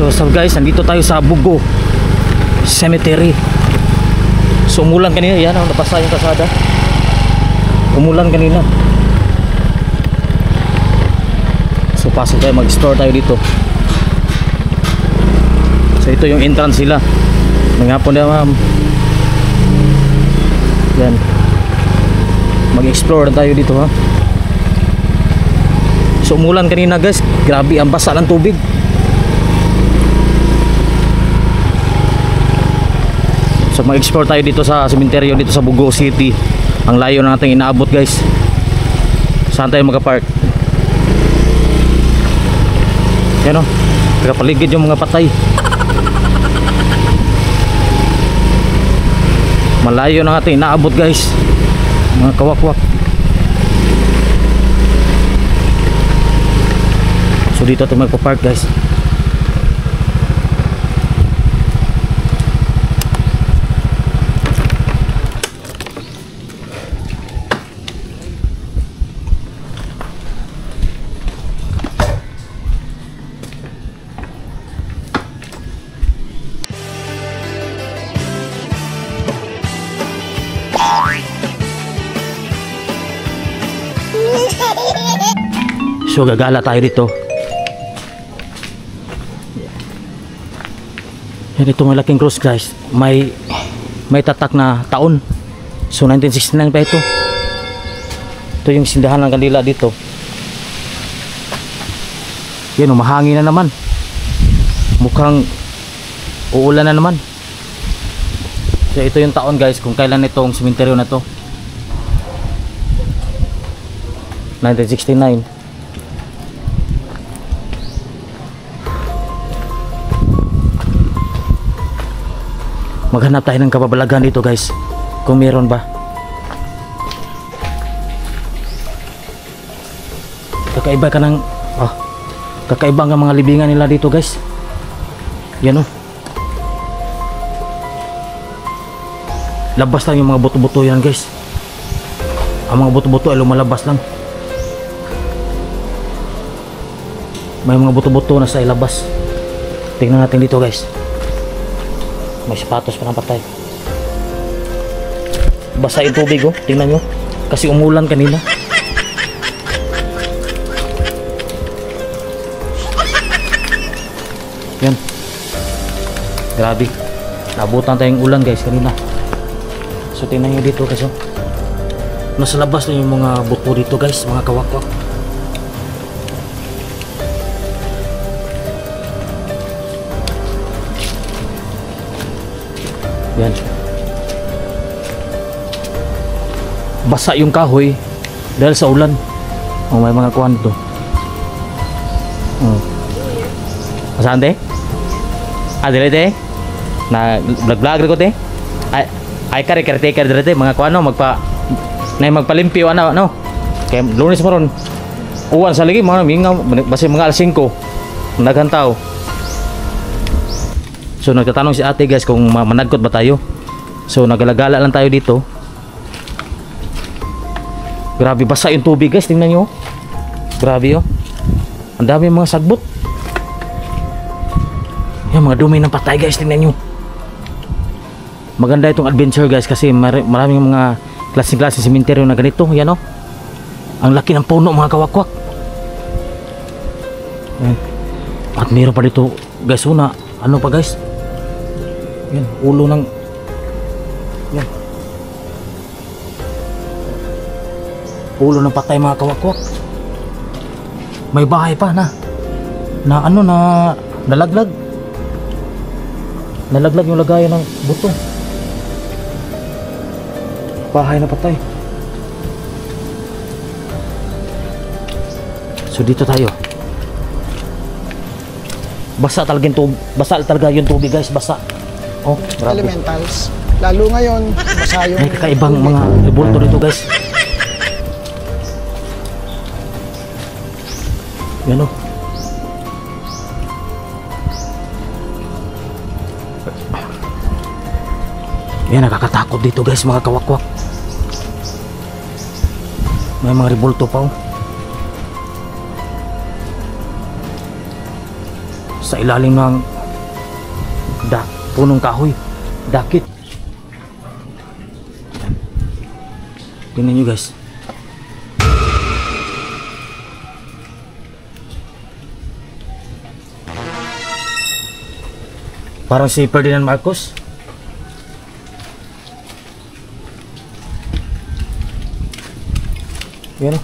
So guys, nandito tayo sa Bugo Cemetery. So umulan kanina, yan oh, napasa yung kasada. Umulan kanina. So pasok tayo, mag-store tayo dito. So ito yung entrance sila. Manghapon na ma'am. Yan. Mag-explore tayo dito ha. So umulan kanina guys. Grabe ang basa ng tubig. So mag-explore tayo dito sa sementeryo dito sa Bugo City. Ang layo na natin inaabot guys. Saan tayo magka-park? Yan o, nakapaligid yung mga patay. Malayo na natin inaabot guys. Mga kawakwak. So dito tayo magpa-park guys. So gagala tayo dito. Yan, ito malaking cross guys. May tatak na taon. So 1969 pa ito. Ito yung sindahan ng kandila dito. Yan, mahangin na naman. Mukhang uulan na naman. So ito yung taon guys kung kailan itong sementeryo na to. 1969. Maghanap tayo ng kababalagan dito guys, kung meron ba. Kakaiba ka ng kakaiba ang mga libingan nila dito guys. Yan o, labas lang yung mga buto-buto yan guys. Ang mga buto-buto ay lumalabas lang. May mga buto-buto na sa ilabas. Tingnan natin dito guys. May sapatos pa ng patay. Basa yung tubig oh. Tingnan nyo. Kasi umulan kanina. Yan. Grabe. Nabutan tayong ulan guys kanina. So tingnan nyo dito guys oh. Nasa labas na yung mga buto dito guys. Mga kawakwak. Yan. Basa yung kahoy dahil sa ulan. Oh, may mga kuwan to. Saan te? Dili te? Na vlog ko te? Ay caretaker dito mga kuwan no magpalimpyo ano. Kay Lunes mo ron. Uwan sa ligi mga mingaw basi mga alas 5 naghantaw. So nagtatanong si ate guys kung managkot ba tayo. So nagalagala lang tayo dito. Grabe basa yung tubig guys, tingnan nyo. Grabe oh. Ang dami mga sagbot. Yung mga dumi ng patay guys, tingnan nyo. Maganda itong adventure guys kasi maraming mga klaseng-klaseng sementeryo na ganito. Yan oh. Ang laki ng puno mga kawakwak. At meron pa dito guys una. Ano pa guys? Yan, ulo ng yan. Ulo ng patay mga kawakwak. May bahay pa na ano na nalaglag. Nalaglag yung lagayan ng buto. Bahay na patay. So dito tayo. Basa talaga yung tubig guys, basa. Oh, grabe. Elementals. Lalo ngayon, basa yung... May kakaibang mga rebulto dito guys. Yan oh. Yan, nakakatakot dito guys mga kawakwak. May mga rebulto pa oh. Sa ilalim ng Punong kahoy. Dakit. Tingnan nyo guys. Parang si Ferdinand Marcos. Yan.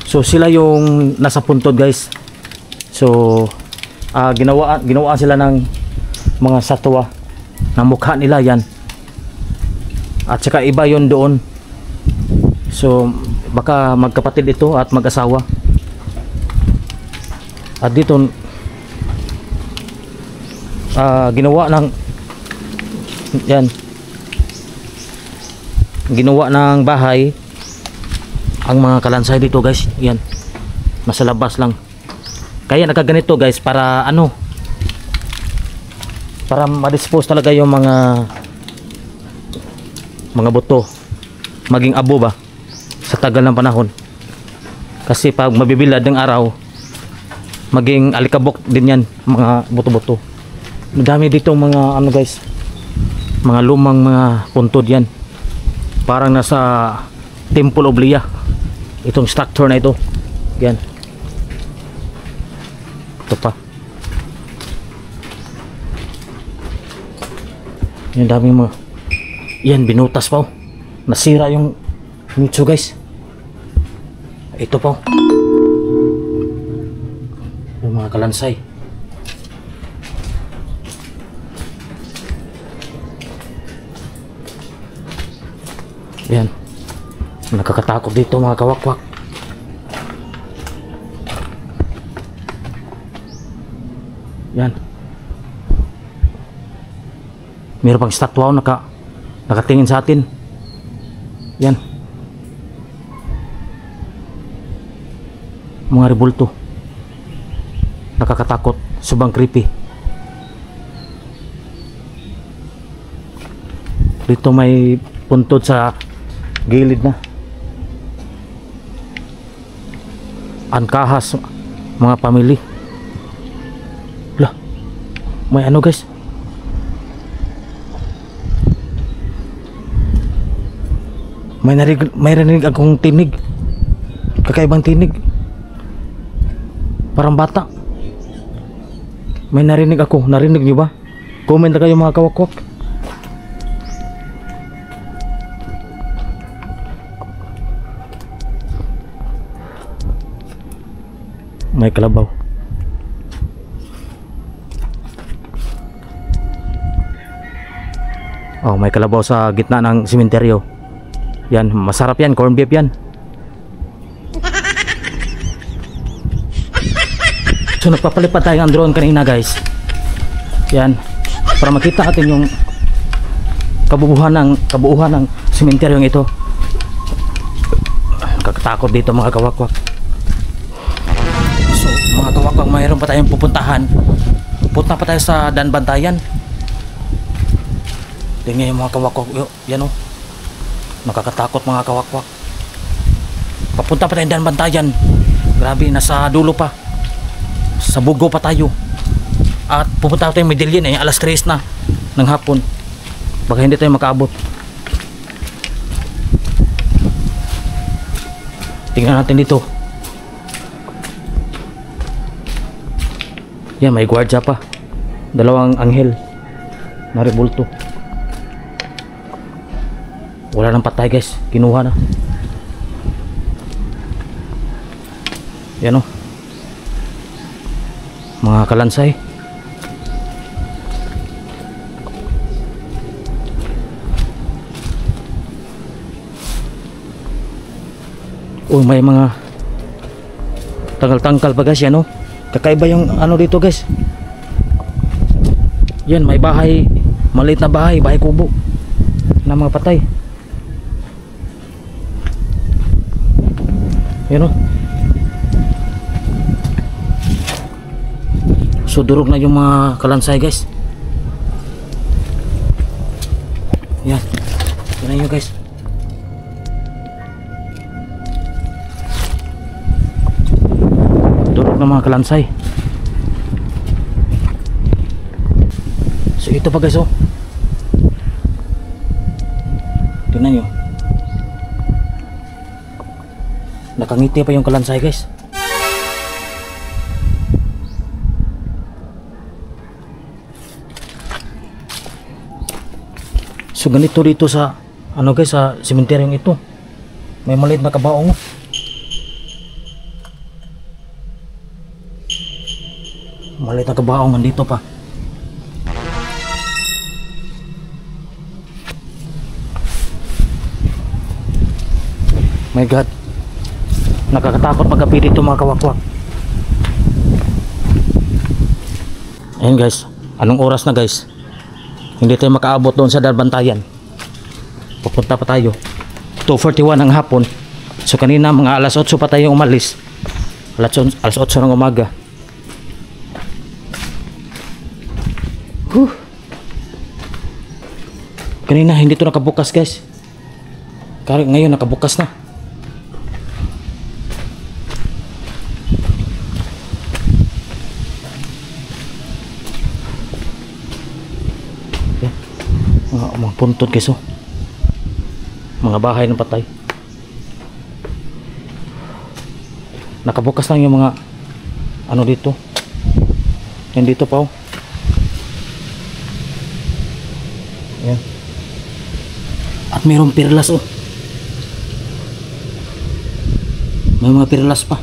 So sila yung nasa puntod guys. So ginawaan sila ng mga satwa na mukha nila yan. At saka iba yon doon. So baka magkapatid ito at mag-asawa. At dito ginawa ng yan, ginawa ng bahay ang mga kalansay dito guys. Yan, nasa labas lang. Kaya nakaganito guys para ano, para ma-dispose talaga yung mga buto, maging abo ba sa tagal ng panahon. Kasi pag mabibilad ng araw, maging alikabok din yan, mga buto-buto. Madami dito mga ano guys, mga lumang mga puntod yan. Parang nasa Temple of Lea itong structure na ito. Yan, ito pa. Yan, daming mga yan, binutas pa oh. Nasira yung nicho guys. Ito pa oh, yung mga kalansay. Yan, nakakatakot dito mga kawakwak. Yan, meron pang statwa nakatingin sa atin. Yan, mga rebulto, nakakatakot, subang creepy. Dito may puntod sa gilid na. Angkahas mga pamilya. Lah, may ano guys, may narinig akong tinig, kakaibang tinig, parang bata. May narinig ako, narinig nyo ba? Comment na kayo mga kawakwak. May kalabaw. Oh, may kalabaw sa gitna ng sementeryo. Yan, masarap yan, corn beef yan. So nagpapalipad tayo ng drone kanina guys. Yan, para makita natin yung kabuuhan ng sementeryong ito. Kakatakot dito mga kawakwak. So mga kawakwak, mayroon pa tayong pupuntahan. Punta pa tayo sa Danbantayan. Tingnan yung mga kawakwak. Yan o, nakakatakot mga kawakwak. Papunta pa tayo Danbantayan. Grabe, nasa dulo pa, sa Bugo pa tayo. At pupunta tayo Medellin alas 3 na ng hapon. Baka hindi tayo makaabot. Tingnan natin dito. Yan, may gwardiya pa, dalawang anghel na rebulto. Wala nang patay guys, kinuha na. Yan o, mga kalansay. Oh, may mga tangkal-tangkal pa guys. Yan o, kakaiba yung ano dito guys. Yan, may bahay, maliit na bahay kubo na mga patay. Yan o, so durog na yung mga kalansay guys. Yan, tingnan nyo guys. Durog na mga kalansay. So ito pa guys, oh. Tingnan nyo. Nakangiti pa yung kalansay guys. So ganito dito sa ano guys, sa sementeryong ito. May maliit na kabaong. Maliit na kabaong nandito pa. My God. Nakakatakot paggabi dito mga kawakwak. Ayun guys, anong oras na guys? Hindi tayo makaabot doon sa Dalbantayan. Pupunta pa tayo 2:41 ng hapon. So kanina mga alas 8 pa tayo umalis. Alas 8 ng umaga. Kanina hindi to nakabukas guys. Kaya ngayon nakabukas na. Mga puntod guys, oh. Mga bahay ng patay. Nakabukas lang yung mga ano dito. Yan dito pa, oh. Yan. At mayroong pirlas, oh. May mga pirlas pa.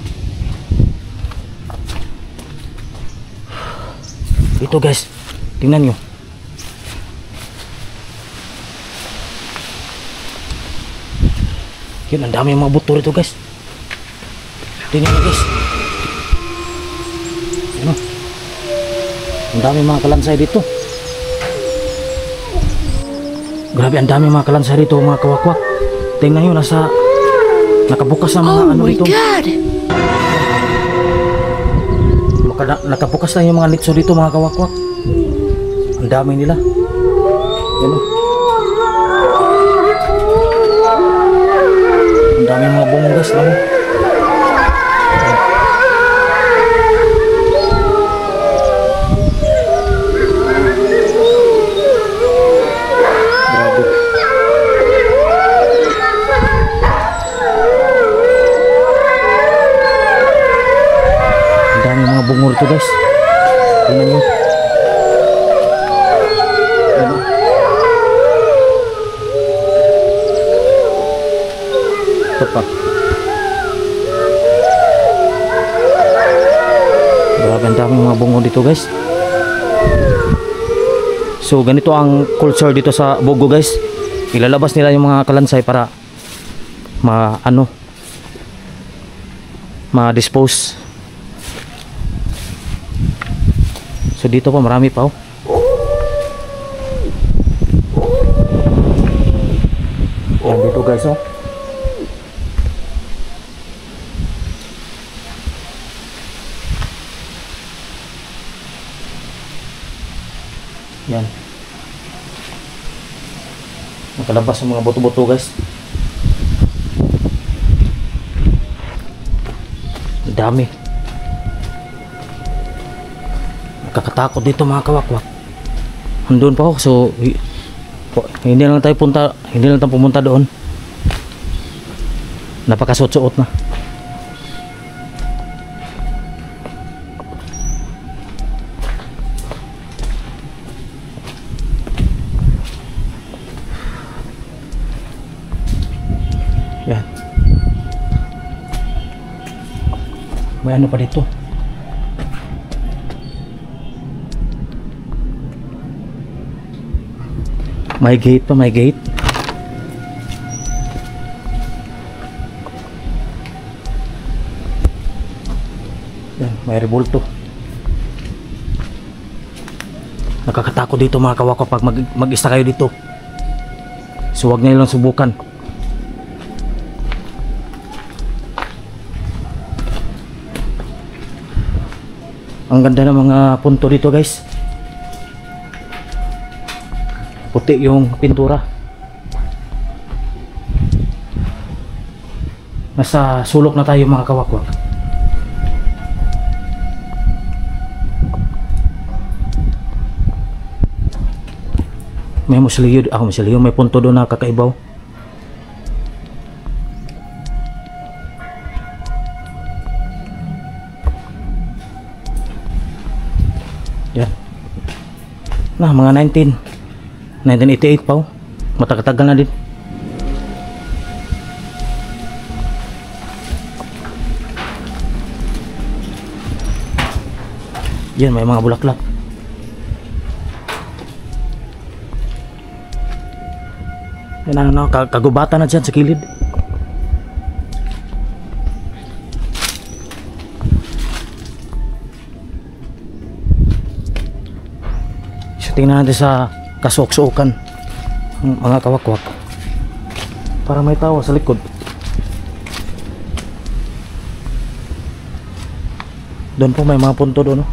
Ito guys, tingnan nyo. Yun, ang dami yung mga buto rito guys. Tingnan nyo guys. Ano? Ang dami mga kalansay dito. Grabe, ang dami mga kalansay dito mga kawakwak. Tingnan nyo, nakabukas na mga ano dito. Nakabukas na yung mga nitso dito mga kawakwak. Ang dami nila. Yan, oh. Ang dami mga bungong guys, no? Grabe. Ang dami mga bungong rito guys. Tingnan nyo. Ano? Pa. Grabe, ang dami mga bungo dito guys. So ganito ang culture dito sa Bogo guys. Ilalabas nila yung mga kalansay para ma-dispose. So dito pa marami pa, oh. Yan dito guys, oh. Yan. Nakalabas yung mga buto-buto guys. Ang dami. Nakakatakot dito mga kawakwak. Andun pa ako, so hindi lang tayo pumunta doon. Napakasuot-suot na. Yan. May ano pa dito? May gate pa, may gate. Yan, may rebulto. Nakakatakot dito mga kawako pag mag-isa kayo dito. So wag na lang subukan. Ang ganda ng mga punto dito guys. Puti yung pintura. Nasa sulok na tayo mga kawakwak. May musliyo, musliyo, may punto doon na kakaibaw. Yan. Nah, mga 1988 pa. Matagal na din. Yan, may mga bulaklak. Yan, kagubatan na dyan sa kilid. So, tingnan natin sa kasok-sokan mga kawakwak para may tawa sa likod. Doon po may mga punto doon, no?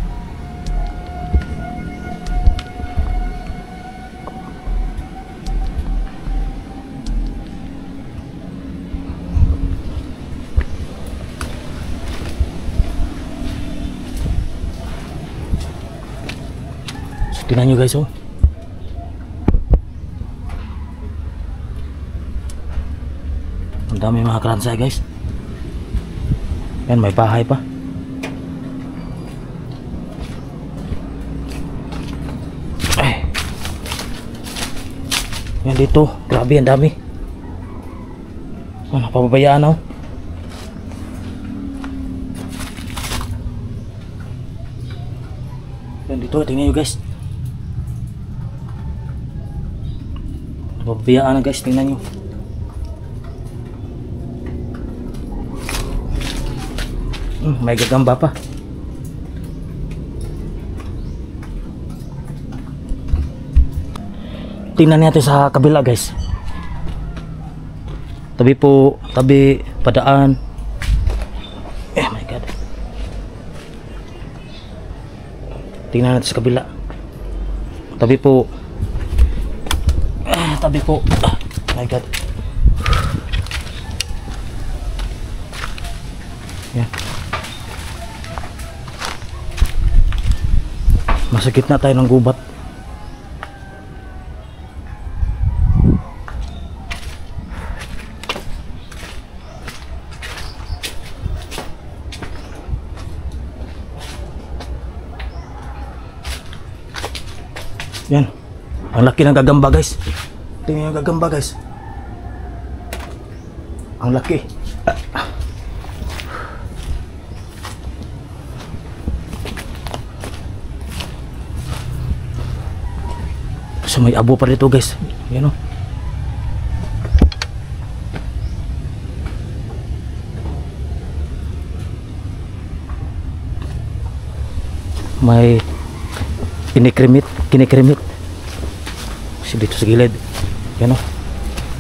So, tingnan nyo guys, oh. Ang dami mga kransay guys. Yan, may bahay pa. Ay. Yan dito, grabe ang dami. Oh, napapabayaan ako. Yan dito, tingnan nyo guys. Napapabayaan na guys, tingnan nyo. May gagamba pa. Tingnan natin sa kabila guys. Tabi po, tabi padaan. My god. Tingnan natin sa kabila. Tabi po. Tabi po. My god. Yan. Masakit na tayo ng gubat. Yan. Ang laki ng gagamba guys. Tingnan yung gagamba guys. Ang laki. So may abo pa dito guys. Yan o. May kinikrimit. Kasi dito sa gilid. Yan o.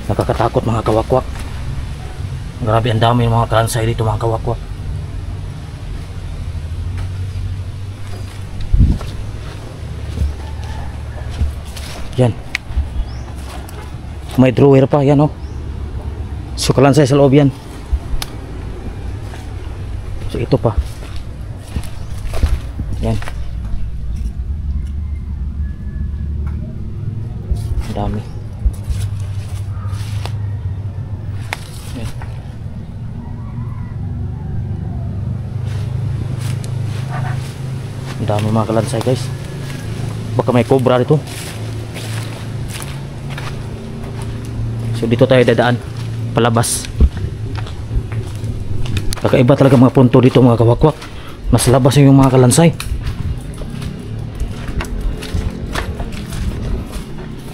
Nakakatakot mga kawakwak. Grabe ang dami ng mga kansay dito mga kawakwak. Yan. May drawer pa, yan oh. So kalansay sa loob yan. So ito pa. Yan. Ang dami. Yan. Ang dami mga kalansay guys. Baka may cobra dito. So dito tayo dadaan palabas. Kakaiba talaga mga punto dito mga kawakwak. Mas labas yung mga kalansay.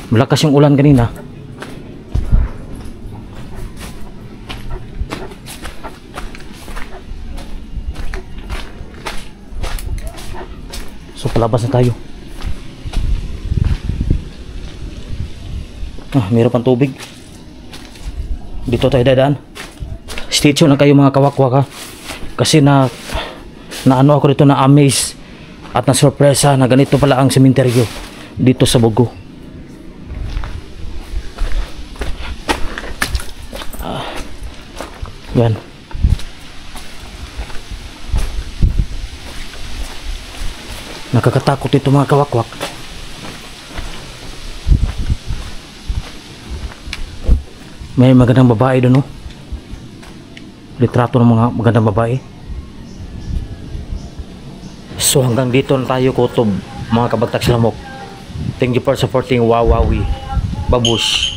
Malakas yung ulan kanina. So palabas na tayo. Meron pang tubig. Dito tayo dadaan. Stay tuned lang kayo mga kawakwak ha. Kasi na ano ako dito, na amaze at na sorpresa na ganito pala ang sementeryo dito sa Bogo. Yan. Nakakatakot ito mga kawakwak. May magandang babae doon, no? Litrato ng mga magandang babae. So hanggang dito na tayo, kutob, mga kabagtak silamok. Thank you for supporting Wawawi Babush.